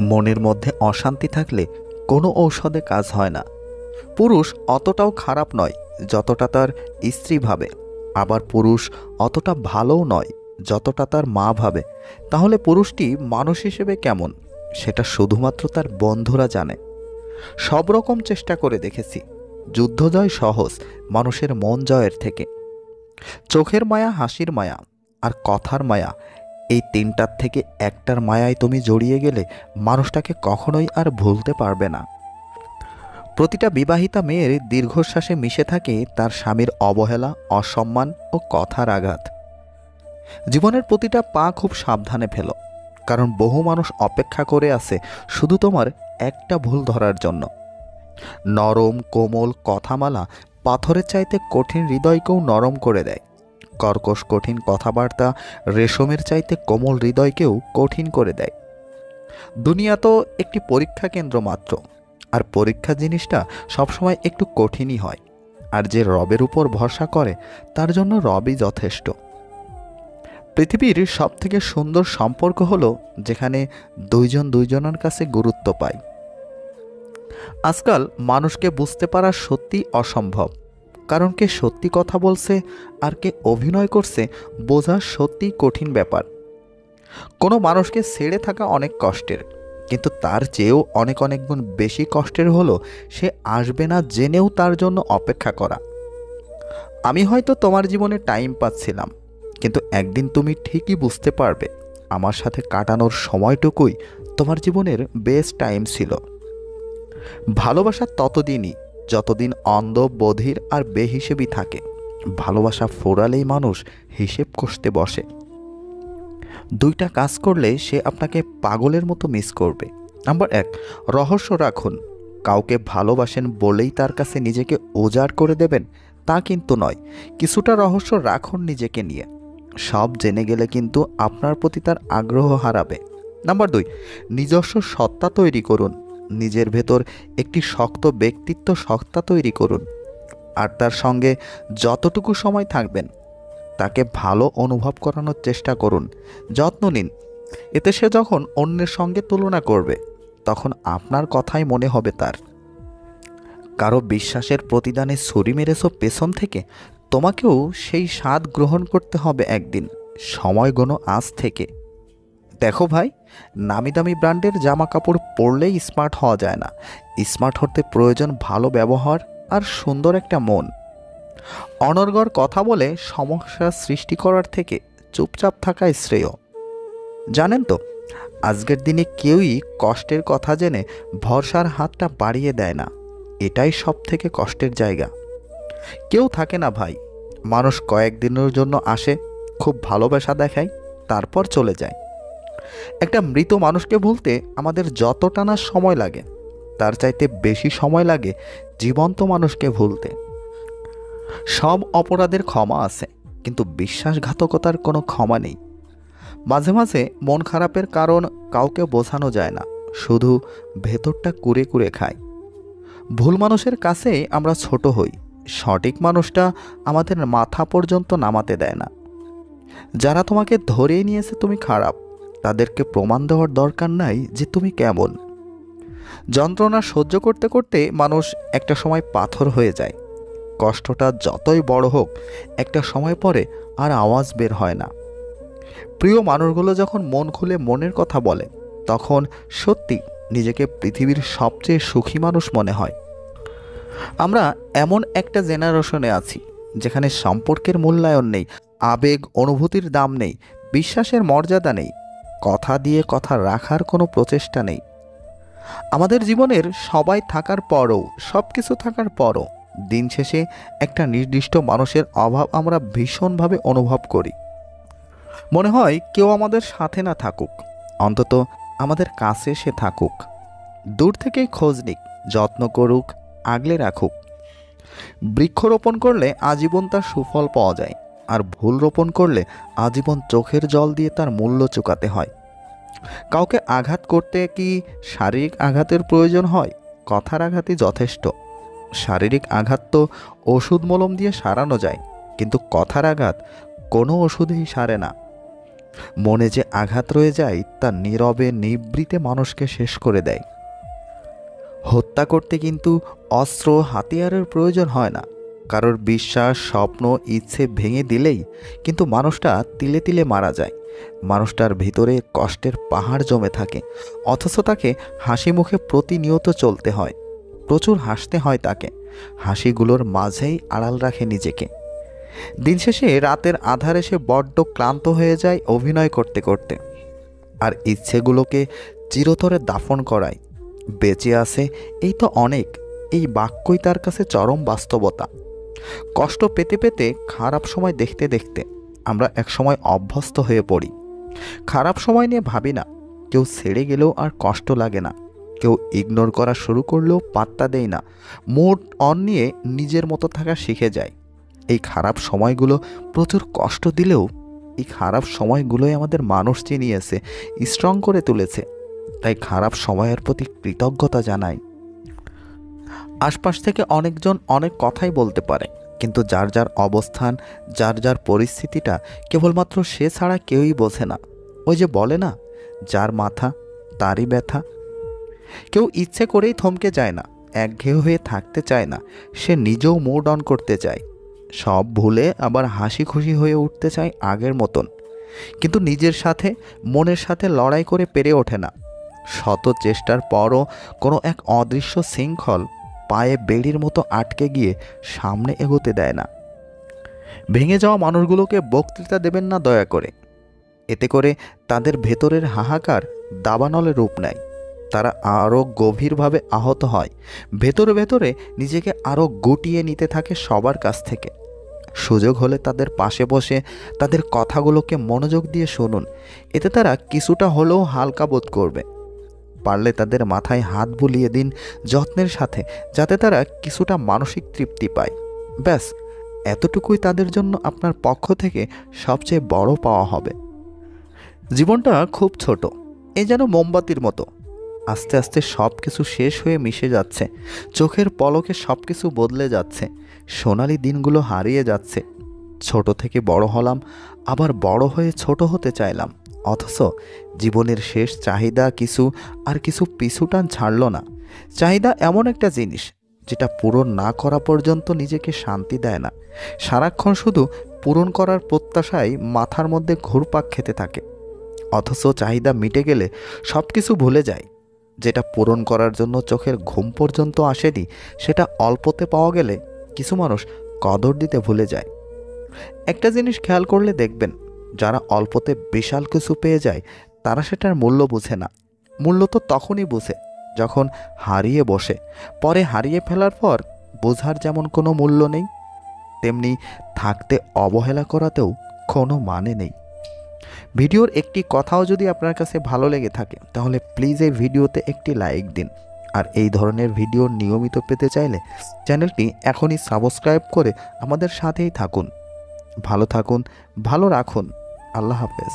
মনের মধ্যে অশান্তি থাকলে কোনো ঔষধে কাজ হয় না। পুরুষ অতটাও খারাপ নয় যতটা তার স্ত্রী ভাবে, আবার পুরুষ অতটা ভালোও নয় যতটা তার মা ভাবে। তাহলে পুরুষটি মানুষ হিসেবে কেমন সেটা শুধুমাত্র তার বন্ধুরা জানে। সব রকম চেষ্টা করে দেখেছি, যুদ্ধ জয় সহজ মানুষের মন জয়ের থেকে। চোখের মায়া, হাসির মায়া আর কথার মায়া, এই তিনটার থেকে একটার মায়ায় তুমি জড়িয়ে গেলে মানুষটাকে কখনোই আর ভুলতে পারবে না। প্রতিটা বিবাহিতা মেয়ের দীর্ঘশ্বাসে মিশে থাকে তার স্বামীর অবহেলা, অসম্মান ও কথার আঘাত। জীবনের প্রতিটা পা খুব সাবধানে ফেলো, কারণ বহু মানুষ অপেক্ষা করে আছে শুধু তোমার একটা ভুল ধরার জন্য। নরম কোমল কথামালা পাথরের চাইতে কঠিন হৃদয়কেও নরম করে দেয়। কর্কশ কঠিন কথাবার্তা রেশমের চাইতে কোমল হৃদয়কেও কঠিন করে দেয়। দুনিয়া তো একটি পরীক্ষা কেন্দ্র মাত্র, আর পরীক্ষা জিনিসটা সবসময় একটু কঠিনই হয়। আর যে রবের উপর ভরসা করে তার জন্য রবই যথেষ্ট। পৃথিবীর সবথেকে সুন্দর সম্পর্ক হলো যেখানে দুইজন দুইজনের কাছে গুরুত্ব পায়। আজকাল মানুষকে বুঝতে পারা সত্যি অসম্ভব, কারণ কে সত্যি কথা বলছে আর কে অভিনয় করছে বোঝা সত্যিই কঠিন ব্যাপার। কোনো মানুষকে ছেড়ে থাকা অনেক কষ্টের, কিন্তু তার চেয়েও অনেক অনেক গুণ বেশি কষ্টের হলো সে আসবে না জেনেও তার জন্য অপেক্ষা করা। আমি হয়তো তোমার জীবনে টাইম পাচ্ছিলাম, কিন্তু একদিন তুমি ঠিকই বুঝতে পারবে আমার সাথে কাটানোর সময়টুকুই তোমার জীবনের বেস্ট টাইম ছিল। ভালোবাসা ততদিনই যতদিন অন্ধ, বধির আর বেহিসেবি থাকে। ভালোবাসা ফোরালেই মানুষ হিসেব কষতে বসে। দুইটা কাজ করলে সে আপনাকে পাগলের মতো মিস করবে। নাম্বার 1, রহস্য রাখুন। কাউকে ভালোবাসেন বলেই তার কাছে নিজেকে উজাড় করে দেবেন তা কিন্তু নয়। কিছুটা রহস্য রাখুন নিজেকে নিয়ে। সব জেনে গেলে কিন্তু আপনার প্রতি তার আগ্রহ হারাবে। নাম্বার 2, নিজস্ব সত্তা তৈরি করুন। নিজের ভেতর একটি শক্ত ব্যক্তিত্ব সত্তা তৈরি করুন। আর তার সঙ্গে যতটুকু সময় থাকবেন তাকে ভালো অনুভব করানোর চেষ্টা করুন, যত্ন নিন। এতে সে যখন অন্যের সঙ্গে তুলনা করবে তখন আপনার কথাই মনে হবে তার। কারো বিশ্বাসের প্রতিদানে ছুরি মেরেছ পেছন থেকে, তোমাকেও সেই স্বাদ গ্রহণ করতে হবে একদিন। সময় গোনো আজ থেকে। দেখো ভাই, নামি দামি ব্র্যান্ডের জামা কাপড় পরলেই স্মার্ট হওয়া যায় না। স্মার্ট হতে প্রয়োজন ভালো ব্যবহার আর সুন্দর একটা মন। অনর্গর কথা বলে সমস্যা সৃষ্টি করার থেকে চুপচাপ থাকাই শ্রেয়। জানেন তো, আজকের দিনে কেউই কষ্টের কথা জেনে ভরসার হাতটা বাড়িয়ে দেয় না। এটাই সব থেকে কষ্টের জায়গা। কেউ থাকে না ভাই, মানুষ কয়েকদিনের জন্য আসে, খুব ভালোবাসা দেখায়, তারপর চলে যায়। একটা মৃত মানুষকে ভুলতে আমাদের যতটা না সময় লাগে তার চাইতে বেশি সময় লাগে জীবন্ত মানুষকে ভুলতে। সব অপরাধের ক্ষমা আছে, কিন্তু বিশ্বাসঘাতকতার কোনো ক্ষমা নেই। মাঝে মাঝে মন খারাপের কারণ কাউকে বোঝানো যায় না, শুধু ভেতরটা কুরে কুরে খায়। ভুল মানুষের কাছে আমরা ছোট হই, সঠিক মানুষটা আমাদের মাথা পর্যন্ত নামাতে দেয় না। যারা তোমাকে ধরেই নিয়েছে তুমি খারাপ, তাদেরকে প্রমাণ দেওয়ার দরকার নাই যে তুমি কেমন। যন্ত্রণা সহ্য করতে করতে মানুষ একটা সময় পাথর হয়ে যায়। কষ্টটা যতই বড় হোক, একটা সময় পরে আর আওয়াজ বের হয় না। প্রিয় মানুষগুলো যখন মন খুলে মনের কথা বলে, তখন সত্যি নিজেকে পৃথিবীর সবচেয়ে সুখী মানুষ মনে হয়। আমরা এমন একটা জেনারেশনে আছি যেখানে সম্পর্কের মূল্যায়ন নেই, আবেগ অনুভূতির দাম নেই, বিশ্বাসের মর্যাদা নেই, কথা দিয়ে কথা রাখার কোনো প্রচেষ্টা নেই। আমাদের জীবনের সবাই থাকার পরও, সব কিছু থাকার পরও দিন শেষে একটা নির্দিষ্ট মানুষের অভাব আমরা ভীষণভাবে অনুভব করি। মনে হয় কেউ আমাদের সাথে না থাকুক, অন্তত আমাদের কাছে সে থাকুক। দূর থেকেই খোঁজ নিক, যত্ন করুক, আগলে রাখুক। বৃক্ষরোপণ করলে আজীবন তার সুফল পাওয়া যায়, আর ভুল রোপণ করলে আজীবন চোখের জল দিয়ে তার মূল্য চুকাতে হয়। কাউকে আঘাত করতে কি শারীরিক আঘাতের প্রয়োজন হয়? কথার আঘাতই যথেষ্ট। শারীরিক আঘাত তো ওষুধ মলম দিয়ে সারানো যায়, কিন্তু কথার আঘাত কোনো ওষুধেই সারে না। মনে যে আঘাত রয়ে যায় তা নীরবে নিভৃতে মানুষকে শেষ করে দেয়। হত্যা করতে কিন্তু অস্ত্র হাতিয়ারের প্রয়োজন হয় না। কারোর বিশ্বাস, স্বপ্ন, ইচ্ছে ভেঙে দিলেই কিন্তু মানুষটা তিলে তিলে মারা যায়। মানুষটার ভিতরে কষ্টের পাহাড় জমে থাকে, অথচ তাকে হাসি মুখে প্রতিনিয়ত চলতে হয়। প্রচুর হাসতে হয় তাকে, হাসিগুলোর মাঝেই আড়াল রাখে নিজেকে। দিন শেষে রাতের আধারে সে বড্ড ক্লান্ত হয়ে যায় অভিনয় করতে করতে, আর ইচ্ছেগুলোকে চিরতরে দাফন করায়। বেঁচে আছে এই তো অনেক, এই বাক্যই তার কাছে চরম বাস্তবতা। কষ্ট পেতে পেতে খারাপ সময় দেখতে দেখতে আমরা একসময় অভ্যস্ত হয়ে পড়ি। খারাপ সময় নিয়ে ভাবি না, কেউ ছেড়ে গেলেও আর কষ্ট লাগে না, কেউ ইগনোর করা শুরু করলেও পাত্তা দেয় না। মুড অন নিয়ে নিজের মতো থাকা শিখে যায়। এই খারাপ সময়গুলো প্রচুর কষ্ট দিলেও এই খারাপ সময়গুলোই আমাদের মানুষ চিনিয়েছে, স্ট্রং করে তুলেছে। তাই খারাপ সময়ের প্রতি কৃতজ্ঞতা জানাই। আশপাশ থেকে অনেকজন অনেক কথাই বলতে পারে, কিন্তু যার যার অবস্থান, যার যার পরিস্থিতিটা কেবলমাত্র সে ছাড়া কেউই বোঝে না। ওই যে বলে না, যার মাথা তারই ব্যথা। কেউ ইচ্ছে করেই থমকে যায় না, একঘেয়ে হয়ে থাকতে চায় না, সে নিজেও মুড অন করতে চায়। সব ভুলে আবার হাসি খুশি হয়ে উঠতে চায় আগের মতন, কিন্তু নিজের সাথে, মনের সাথে লড়াই করে পেরে ওঠে না। শত চেষ্টার পরও কোনো এক অদৃশ্য শৃঙ্খল পায়ে বেড়ির মতো আটকে গিয়ে সামনে এগোতে দেয় না। ভেঙে যাওয়া মানুষগুলোকে বক্তৃতা দেবেন না দয়া করে। এতে করে তাদের ভেতরের হাহাকার দাবানলে রূপ নেয়। তারা আরও গভীরভাবে আহত হয়, ভেতরে ভেতরে নিজেকে আরও গুটিয়ে নিতে থাকে সবার কাছ থেকে। সুযোগ হলে তাদের পাশে বসে তাদের কথাগুলোকে মনোযোগ দিয়ে শুনুন, এতে তারা কিছুটা হলেও হালকা বোধ করবে। পারলে তাদের মাথায় হাত বুলিয়ে দিন যত্নের সাথে, যাতে তারা কিছুটা মানসিক তৃপ্তি পায়। ব্যাস, এতটুকুই তাদের জন্য আপনার পক্ষ থেকে সবচেয়ে বড় পাওয়া হবে। জীবনটা খুব ছোট, এ যেন মোমবাতির মতো। আস্তে আস্তে সব কিছু শেষ হয়ে মিশে যাচ্ছে, চোখের পলকে সব কিছু বদলে যাচ্ছে, সোনালি দিনগুলো হারিয়ে যাচ্ছে। ছোট থেকে বড় হলাম, আবার বড় হয়ে ছোট হতে চাইলাম, অথচ জীবনের শেষ চাহিদা কিছু আর কিছু পিছুটান ছাড়ল না। চাহিদা এমন একটা জিনিস যেটা পূরণ না করা পর্যন্ত নিজেকে শান্তি দেয় না। সারাক্ষণ শুধু পূরণ করার প্রত্যাশায় মাথার মধ্যে ঘুরপাক খেতে থাকে, অথচ চাহিদা মিটে গেলে সব কিছু ভুলে যায়। যেটা পূরণ করার জন্য চোখের ঘুম পর্যন্ত আসেনি, সেটা অল্পতে পাওয়া গেলে কিছু মানুষ কদর দিতে ভুলে যায়। একটা জিনিস খেয়াল করলে দেখবেন, যারা অল্পতে বিশাল কিছু পেয়ে যায় তারা সেটার মূল্য বোঝে না। মূল্য তো তখনই বোঝে যখন হারিয়ে বসে। পরে হারিয়ে ফেলার পর বোঝার যেমন কোনো মূল্য নেই, তেমনি থাকতে অবহেলা করাতেও কোনো মানে নেই। ভিডিওর একটি কথাও যদি আপনার কাছে ভালো লেগে থাকে তাহলে প্লিজ এই ভিডিওতে একটি লাইক দিন। আর এই ধরনের ভিডিও নিয়মিত পেতে চাইলে চ্যানেলটি এখনই সাবস্ক্রাইব করে আমাদের সাথেই থাকুন। ভালো থাকুন, ভালো রাখুন। আল্লাহ হাফেজ।